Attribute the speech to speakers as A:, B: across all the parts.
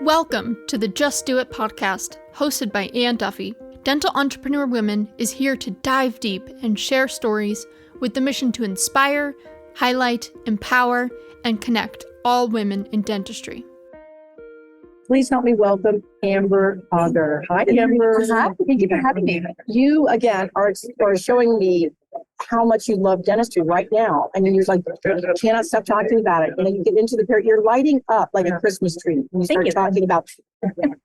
A: Welcome to the Just Do It podcast, hosted by Ann Duffy. Dental Entrepreneur Women is here to dive deep and share stories with the mission to inspire, highlight, empower, and connect all women in dentistry.
B: Please help me welcome Amber Auger. Hi, Amber.
C: Hi, thank you for having me.
B: You, again, are showing me how much you love dentistry right now. And you're like, cannot stop talking about it. And then you get into the period, you're lighting up like a Christmas tree. And you start talking about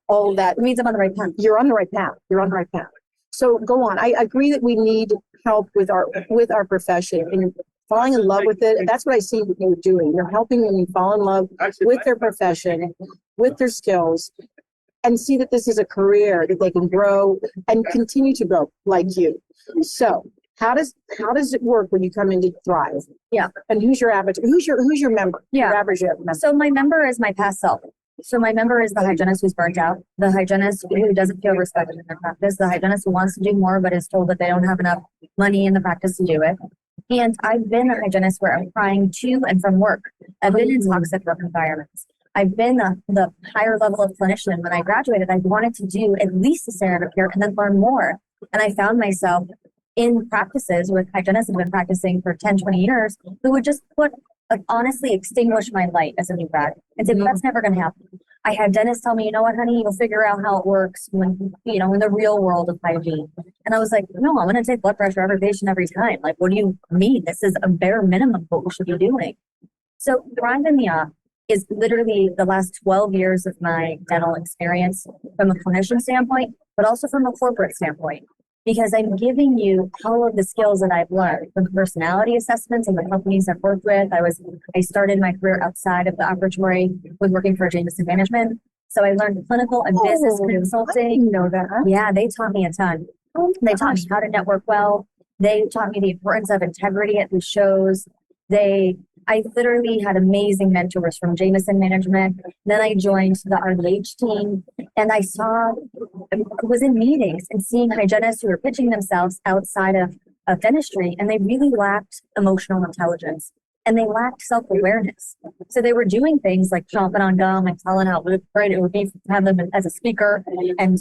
B: all that.
C: It means I'm on the right path.
B: You're on the right path. You're on the right path. So go on. I agree that we need help with our profession and falling in love with it. And that's what I see what you're doing. You're helping women fall in love with their profession, with their skills, and see that this is a career that they can grow and continue to grow like you. So how does it work when you come into Thrive?
C: Yeah.
B: And who's your avatar? Who's your member?
C: Yeah.
B: Your average member.
C: So my member is my past self. So my member is the hygienist who's burnt out, the hygienist who doesn't feel respected in their practice, the hygienist who wants to do more but is told that they don't have enough money in the practice to do it. And I've been a hygienist where I'm crying to and from work. I've been in toxic work environments. I've been the higher level of clinician. When I graduated, I wanted to do at least a standard of care and then learn more. And I found myself in practices with hygienists who have been practicing for 10, 20 years who would just honestly extinguish my light as a new grad and say, that's never going to happen. I had dentists tell me, you know what, honey, you'll figure out how it works when, in the real world of hygiene. And I was like, no, I'm going to take blood pressure every patient every time. Like, what do you mean? This is a bare minimum of what we should be doing. So Thrive in the Op is literally the last 12 years of my dental experience from a clinician standpoint, but also from a corporate standpoint. Because I'm giving you all of the skills that I've learned from personality assessments and the companies I've worked with. I started my career outside of the operatory with working for Jameson Management. So I learned clinical and business consulting.
B: I didn't know that.
C: Yeah, they taught me a ton. They taught me how to network well. They taught me the importance of integrity at the shows. I literally had amazing mentors from Jameson Management. Then I joined the RDH team, and I was in meetings and seeing hygienists who were pitching themselves outside of dentistry, and they really lacked emotional intelligence and they lacked self-awareness. So they were doing things like chomping on gum and telling how great it would be to have them as a speaker, and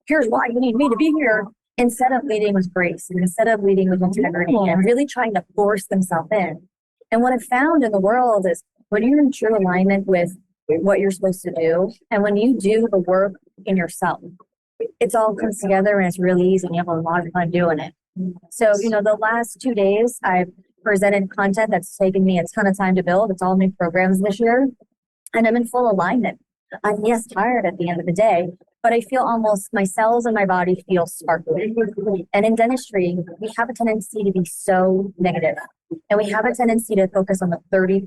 C: here's why you need me to be here, instead of leading with grace and instead of leading with integrity and really trying to force themselves in. And what I've found in the world is when you're in true alignment with what you're supposed to do, and when you do the work in yourself, it all comes together and it's really easy and you have a lot of fun doing it. So, the last 2 days I've presented content that's taken me a ton of time to build. It's all new programs this year, and I'm in full alignment. I'm tired at the end of the day, but I feel almost my cells in my body feel sparkly. And in dentistry, we have a tendency to be so negative. And we have a tendency to focus on the 30%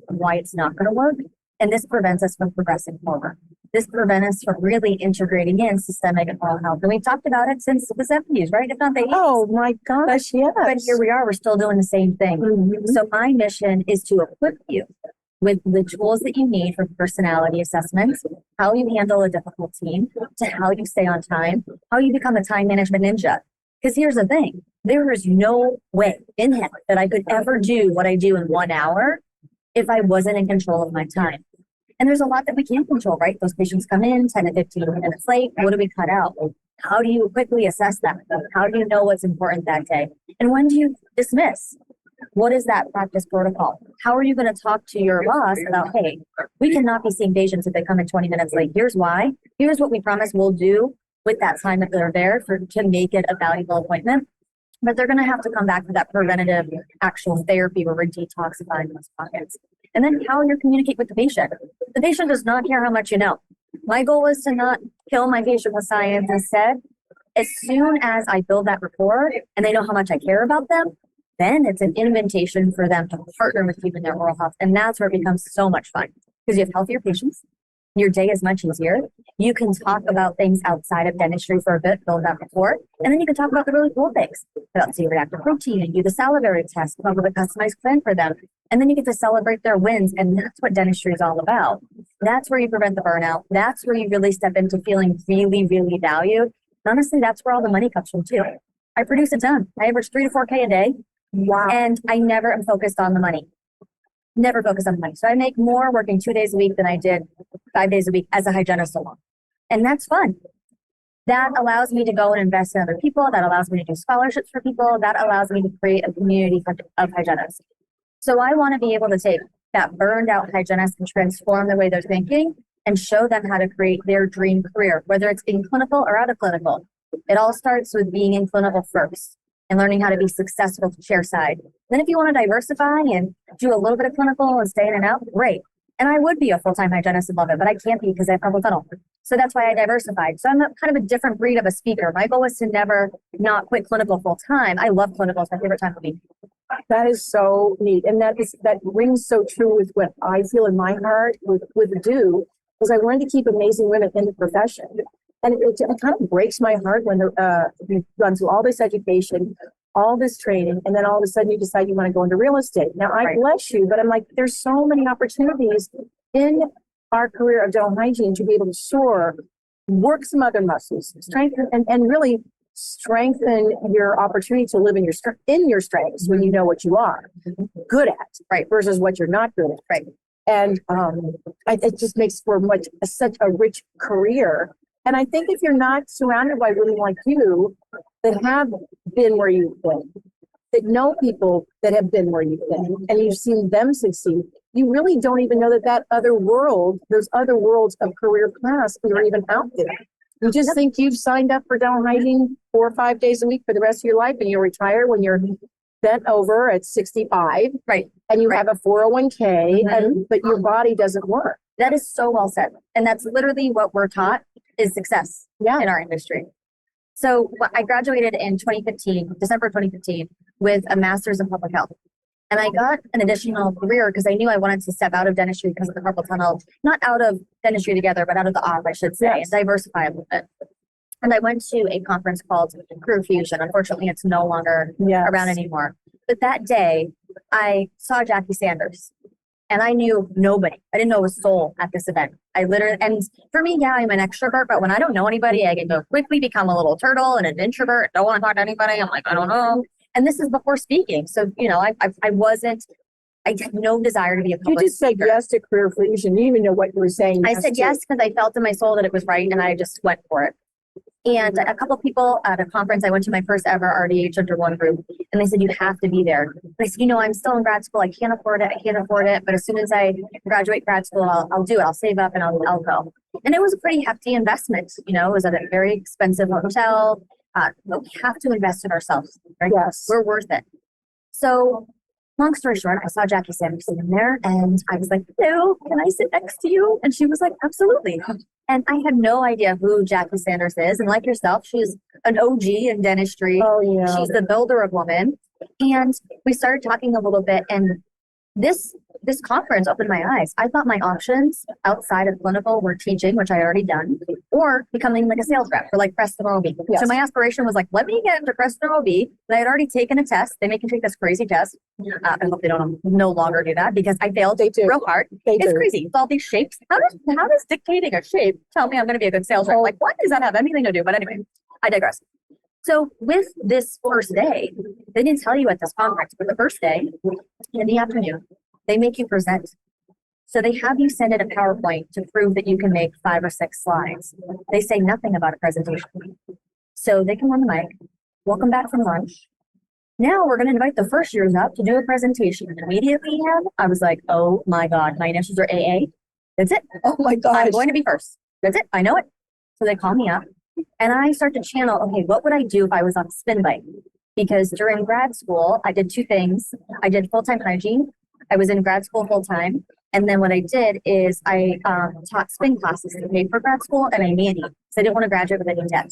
C: of why it's not going to work. And this prevents us from progressing forward. This prevents us from really integrating in systemic and oral health. And we've talked about it since the 70s, right? If not the 80s.
B: Oh my gosh, yes.
C: But here we are, we're still doing the same thing. Mm-hmm. So my mission is to equip you with the tools that you need for personality assessments, how you handle a difficult team, to how you stay on time, how you become a time management ninja. Because here's the thing, there is no way in heck that I could ever do what I do in 1 hour if I wasn't in control of my time. And there's a lot that we can't control, right? Those patients come in 10 to 15 minutes late. What do we cut out? How do you quickly assess that? How do you know what's important that day? And when do you dismiss? What is that practice protocol? How are you going to talk to your boss about, hey, we cannot be seeing patients if they come in 20 minutes late. Here's why. Here's what we promise we'll do with that time that they're there to make it a valuable appointment. But they're going to have to come back to that preventative actual therapy where we're detoxifying those pockets. And then how you communicate with the patient. The patient does not care how much you know. My goal is to not kill my patient with science. Instead, as soon as I build that rapport and they know how much I care about them, then it's an invitation for them to partner with you in their oral health. And that's where it becomes so much fun because you have healthier patients. Your day is much easier. You can talk about things outside of dentistry for a bit, build that rapport, and then you can talk about the really cool things, about C-reactive protein and do the salivary test, come up with a customized plan for them. And then you get to celebrate their wins. And that's what dentistry is all about. That's where you prevent the burnout. That's where you really step into feeling really, really valued. And honestly, that's where all the money comes from too. I produce a ton. I average 3 to 4K a day. Wow. And I never am focused on the money. Never focus on the money. So I make more working 2 days a week than I did 5 days a week as a hygienist alone. And that's fun. That allows me to go and invest in other people. That allows me to do scholarships for people. That allows me to create a community of hygienists. So I want to be able to take that burned out hygienist and transform the way they're thinking and show them how to create their dream career, whether it's in clinical or out of clinical. It all starts with being in clinical first and learning how to be successful to chair side. Then if you want to diversify and do a little bit of clinical and stay in and out, great. And I would be a full-time hygienist and love it, but I can't be because I have carpal tunnel. So that's why I diversified. So I'm kind of a different breed of a speaker. My goal is to never not quit clinical full-time. I love clinical. It's my favorite time of week.
B: That is so neat. And that rings so true with what I feel in my heart with do, because I wanted to keep amazing women in the profession. And it kind of breaks my heart when you've gone through all this education, all this training, and then all of a sudden you decide you want to go into real estate. Now, I bless you, but I'm like, there's so many opportunities in our career of dental hygiene to be able to soar, work some other muscles, strengthen, and really strengthen your opportunity to live in your strengths when you know what you are good at, versus what you're not good at. And it just makes for such a rich career. And I think if you're not surrounded by women like you that have been where you've been, that know people that have been where you've been, and you've seen them succeed, you really don't even know that other world, those other worlds of career paths are even out there. You just think you've signed up for dental hygiene 4 or 5 days a week for the rest of your life, and you'll retire when you're bent over at 65, and you have a 401k, but your body doesn't work.
C: That is so well said. And that's literally what we're taught is success in our industry. So I graduated in December 2015, with a master's in public health. And I got an additional career because I knew I wanted to step out of dentistry because of the carpal tunnel, not out of dentistry together, but out of the off, I should say, and diversify a little bit. And I went to a conference called Career Fusion. Unfortunately, it's no longer around anymore. But that day, I saw Jackie Sanders. And I knew nobody. I didn't know a soul at this event. And for me, I'm an extrovert, but when I don't know anybody, I can go quickly become a little turtle and an introvert. Don't want to talk to anybody. I'm like, I don't know. And this is before speaking. So, I had no desire to be a public
B: You just said
C: speaker.
B: yes to Career Fusion. You didn't even know what you were saying.
C: I said yes because I felt in my soul that it was right, and I just went for it. And a couple of people at a conference, I went to my first ever RDH under one group, and they said, you have to be there. And I said, I'm still in grad school. I can't afford it. But as soon as I graduate grad school, I'll do it. I'll save up and I'll go. And it was a pretty hefty investment. It was at a very expensive hotel. But we have to invest in ourselves, right?
B: Yes.
C: We're worth it. So long story short, I saw Jackie Sanders sitting there, and I was like, hello, can I sit next to you? And she was like, absolutely. And I had no idea who Jackie Sanders is. And like yourself, she's an OG in dentistry.
B: Oh, yeah.
C: She's the builder of women. And we started talking a little bit, and this conference opened my eyes. I thought my options outside of clinical were teaching, which I already done, or becoming like a sales rep for like Preston OB.
B: Yes.
C: So my aspiration was like, let me get into Preston OB. And I had already taken a test. They make you take this crazy test. I hope they don't no longer do that because I failed real hard. It's crazy. It's all these shapes. How does dictating a shape tell me I'm going to be a good sales rep? Like, what does that have anything to do? But anyway, I digress. So with this first day, they didn't tell you at this conference, but the first day in the afternoon, they make you present. So they have you send in a PowerPoint to prove that you can make 5 or 6 slides. They say nothing about a presentation. So they come on the mic, welcome back from lunch. Now we're going to invite the first years up to do a presentation. And immediately, I was like, oh my God, my initials are AA. That's it.
B: Oh my gosh.
C: I'm going to be first. That's it. I know it. So they call me up. And I start to channel, okay, what would I do if I was on a spin bike? Because during grad school, I did 2 things. I did full-time hygiene. I was in grad school full-time. And then what I did is I taught spin classes to pay for grad school, and I nannied. So I didn't want to graduate with any debt.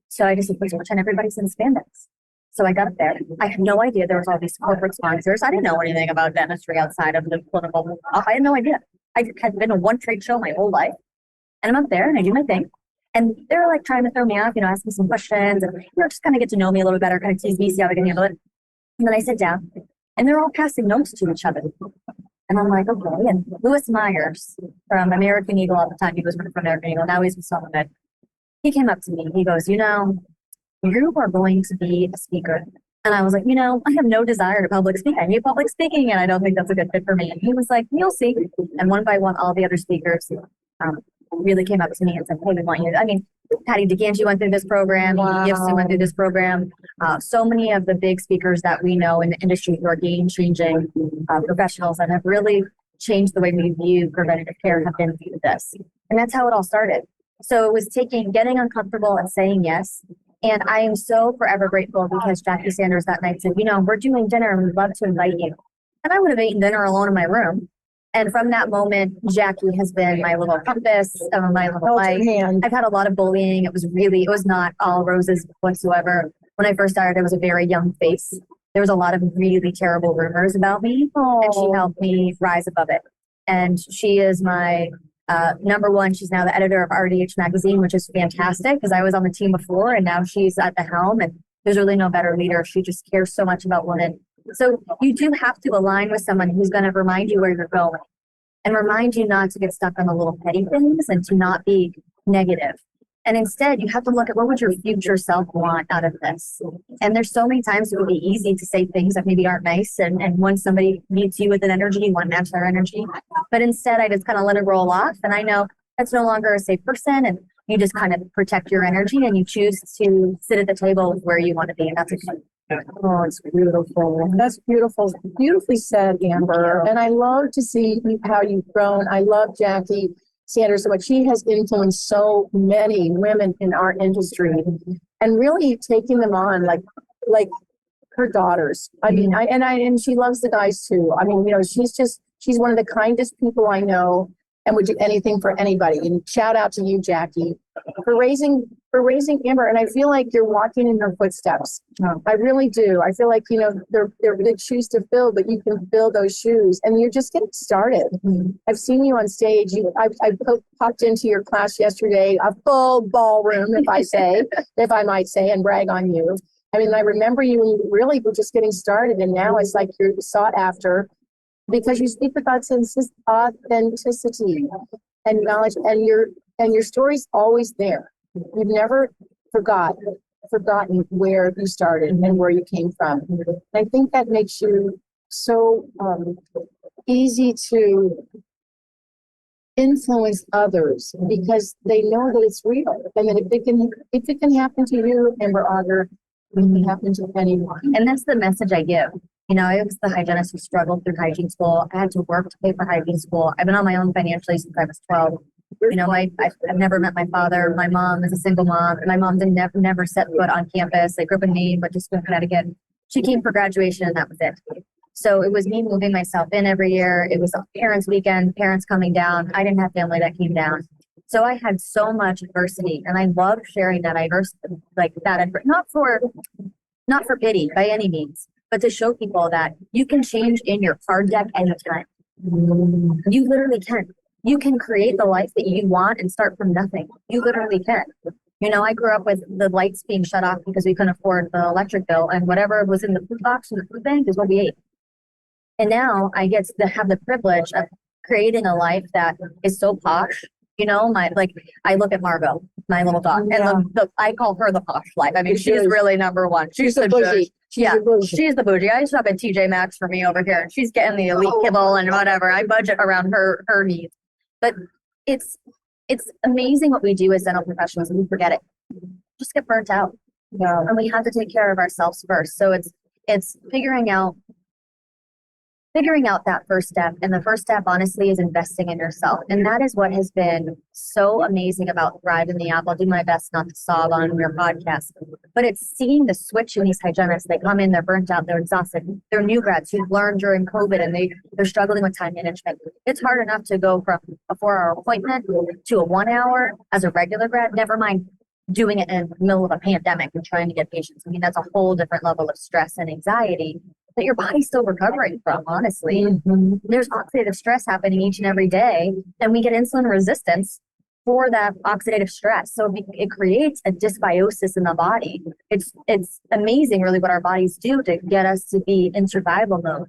C: So I just said, please pretend everybody's in spandex. So I got up there. I had no idea there was all these corporate sponsors. I didn't know anything about dentistry outside of the clinical. I had no idea. I had been to one trade show my whole life. And I'm up there and I do my thing. And they're like trying to throw me off, ask me some questions and, just kind of get to know me a little better, kind of tease me, see how I can handle it. And then I sit down and they're all passing notes to each other. And I'm like, okay. And Lewis Myers from American Eagle at the time, he was from American Eagle, now he's with Solomon. He came up to me, he goes, you are going to be a speaker. And I was like, I have no desire to public speak. I hate public speaking and I don't think that's a good fit for me. And he was like, you'll see. And one by one, all the other speakers really came up to me and said, hey, we want you. I mean, Patty DeGangi went through this program.
B: Wow.
C: Gibson went through this program. So many of the big speakers that we know in the industry who are game-changing professionals that have really changed the way we view preventative care have been through this. And that's how it all started. So it was getting uncomfortable and saying yes. And I am so forever grateful because Jackie Sanders that night said, we're doing dinner and we'd love to invite you. And I would have eaten dinner alone in my room. And from that moment, Jackie has been my little compass of my little life. I've had a lot of bullying. It was not all roses whatsoever. When I first started, I was a very young face. There was a lot of really terrible rumors about me, and she helped me rise above it. And she is my number one. She's now the editor of RDH magazine, which is fantastic because I was on the team before, and now she's at the helm. And there's really no better leader. She just cares so much about women. So you do have to align with someone who's going to remind you where you're going and remind you not to get stuck on the little petty things and to not be negative. And instead, you have to look at what would your future self want out of this. And there's so many times it would be easy to say things that maybe aren't nice. And when somebody meets you with an energy, you want to match their energy. But instead, I just kind of let it roll off. And I know that's no longer a safe person. And you just kind of protect your energy and you choose to sit at the table where you want to be. And that's okay.
B: Oh, it's beautiful. That's beautiful. Beautifully said, Amber. And I love to see how you've grown. I love Jackie Sanders so much. She has influenced so many women in our industry and really taking them on like her daughters. I mean, and she loves the guys too. I mean, she's one of the kindest people I know and would do anything for anybody. And shout out to you, Jackie, for raising Amber. And I feel like you're walking in her footsteps. I really do. I feel like, they're big shoes to fill, but you can fill those shoes and you're just getting started. I've seen you on stage. I popped into your class yesterday, a full ballroom, if I might say, and brag on you. I mean, I remember you when you really were just getting started, and now it's like you're sought after because you speak with authenticity and knowledge, and your story's always there. You've never forgotten where you started and where you came from. And I think that makes you so easy to influence others because they know that it's real and that if it can happen to you, Amber Auger, it can happen to anyone.
C: And that's the message I give. I was the hygienist who struggled through hygiene school. I had to work to pay for hygiene school. I've been on my own financially since I was 12. I've never met my father. My mom is a single mom. And my mom never set foot on campus. I grew up in Maine, but just in Connecticut. She came for graduation and that was it. So it was me moving myself in every year. It was a parents' weekend, parents coming down. I didn't have family that came down. So I had so much adversity and I love sharing that adversity, not for pity by any means, but to show people that you can change in your card deck anytime. You literally can. You can create the life that you want and start from nothing. You literally can. I grew up with the lights being shut off because we couldn't afford the electric bill, and whatever was in the food box in the food bank is what we ate. And now I get to have the privilege of creating a life that is so posh. I look at Margot, my little dog, and I call her the posh life. I mean, she's really number one. She's the bougie. She's the bougie. I shop at TJ Maxx for me over here. She's getting the elite kibble and whatever. I budget around her needs. But it's amazing what we do as dental professionals and we forget it. Just get burnt out.
B: Yeah.
C: And we have to take care of ourselves first. So it's figuring out that first step. And the first step, honestly, is investing in yourself. And that is what has been so amazing about Thrive in the App. I'll do my best not to sob on your podcast, but it's seeing the switch in these hygienists. They come in, they're burnt out, they're exhausted. They're new grads who've learned during COVID and they're struggling with time management. It's hard enough to go from a 4-hour appointment to a 1 hour as a regular grad, never mind doing it in the middle of a pandemic and trying to get patients. I mean, that's a whole different level of stress and anxiety that your body's still recovering from, honestly. There's oxidative stress happening each and every day, and we get insulin resistance for that oxidative stress. So it creates a dysbiosis in the body. It's amazing, really, what our bodies do to get us to be in survival mode.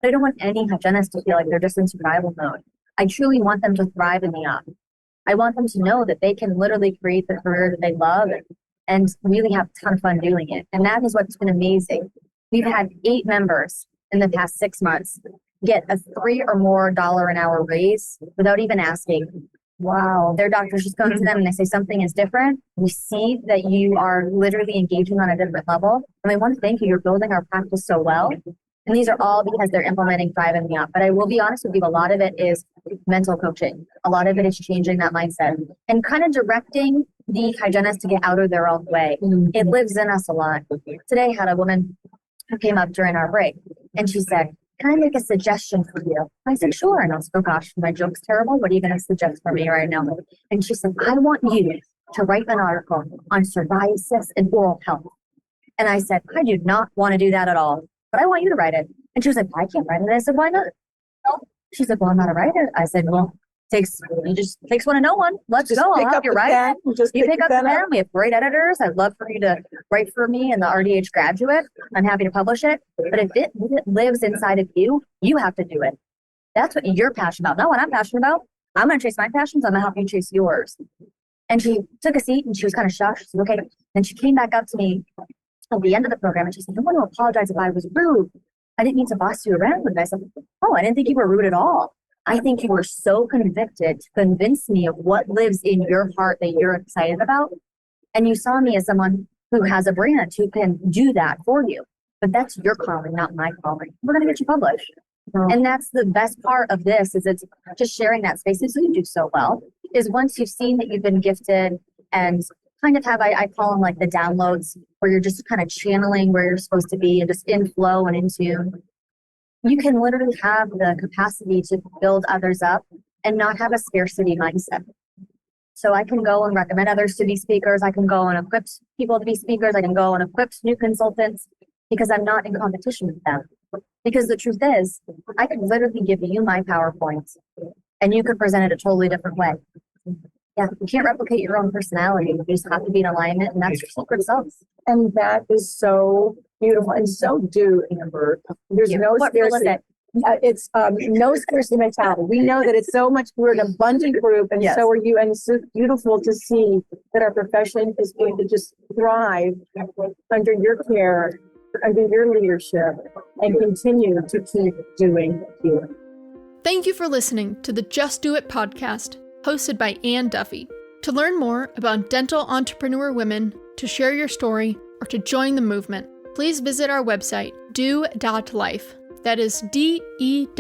C: But I don't want any hygienist to feel like they're just in survival mode. I truly want them to thrive in the app. I want them to know that they can literally create the career that they love and really have a ton of fun doing it. And that is what's been amazing. We've had 8 members in the past 6 months get a $3 or more an hour raise without even asking.
B: Wow.
C: Their doctors just come to them and they say something is different. We see that you are literally engaging on a different level. And we want to thank you. You're building our practice so well. And these are all because they're implementing Thrive and Me Up. But I will be honest with you, a lot of it is mental coaching. A lot of it is changing that mindset and kind of directing the hygienists to get out of their own way. It lives in us a lot. Today I had a woman who came up during our break and she said, "Can I make a suggestion for you?" I said, "Sure." And I was like, "Oh gosh, my joke's terrible. What are you going to suggest for me right now?" And she said, "I want you to write an article on psoriasis and oral health." And I said, "I do not want to do that at all, but I want you to write it." And she was like, "I can't write it." I said, "Why not?" She's like, "Well, I'm not a writer." I said, "Well, takes one to know one. Let's
B: Just
C: go.
B: pick
C: I'll
B: up
C: help you
B: the
C: write
B: pen,
C: it.
B: just
C: You
B: pick
C: pick
B: the
C: up the
B: pen up.
C: pen. We have great editors. I'd love for you to write for me and the RDH graduate. I'm happy to publish it. But if it lives inside of you, you have to do it. That's what you're passionate about, not what I'm passionate about. I'm going to chase my passions. I'm going to help you chase yours." And she took a seat and she was kind of shocked. She said, "Okay." Then she came back up to me at the end of the program and she said, "I want to apologize if I was rude. I didn't mean to boss you around." And I said, "Oh, I didn't think you were rude at all. I think you were so convicted to convince me of what lives in your heart that you're excited about. And you saw me as someone who has a brand who can do that for you. But that's your calling, not my calling. We're going to get you published." And that's the best part of this is it's just sharing that space as you do so well is once you've seen that you've been gifted and kind of have, I call them like the downloads where you're just kind of channeling where you're supposed to be and just in flow and in tune. You can literally have the capacity to build others up and not have a scarcity mindset. So I can go and recommend others to be speakers. I can go and equip people to be speakers. I can go and equip new consultants because I'm not in competition with them. Because the truth is, I could literally give you my PowerPoints and you could present it a totally different way. Yeah, you can't replicate your own personality. You just have to be in alignment, and that's your secret sauce.
B: And that is so beautiful, and so do, Amber. There's no
C: What rule is
B: scarcity.
C: it?
B: It's no scarcity mentality. We know that it's so much, we're an abundant group, and
C: Yes.
B: so are you. And it's so beautiful to see that our profession is going to just thrive under your care, under your leadership, and continue to keep doing healing.
A: Thank you for listening to the Just Do It podcast, hosted by Ann Duffy. To learn more about dental entrepreneur women, to share your story, or to join the movement, please visit our website, do.life. That is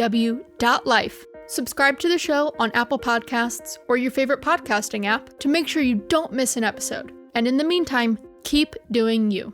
A: DEW.life. Subscribe to the show on Apple Podcasts or your favorite podcasting app to make sure you don't miss an episode. And in the meantime, keep doing you.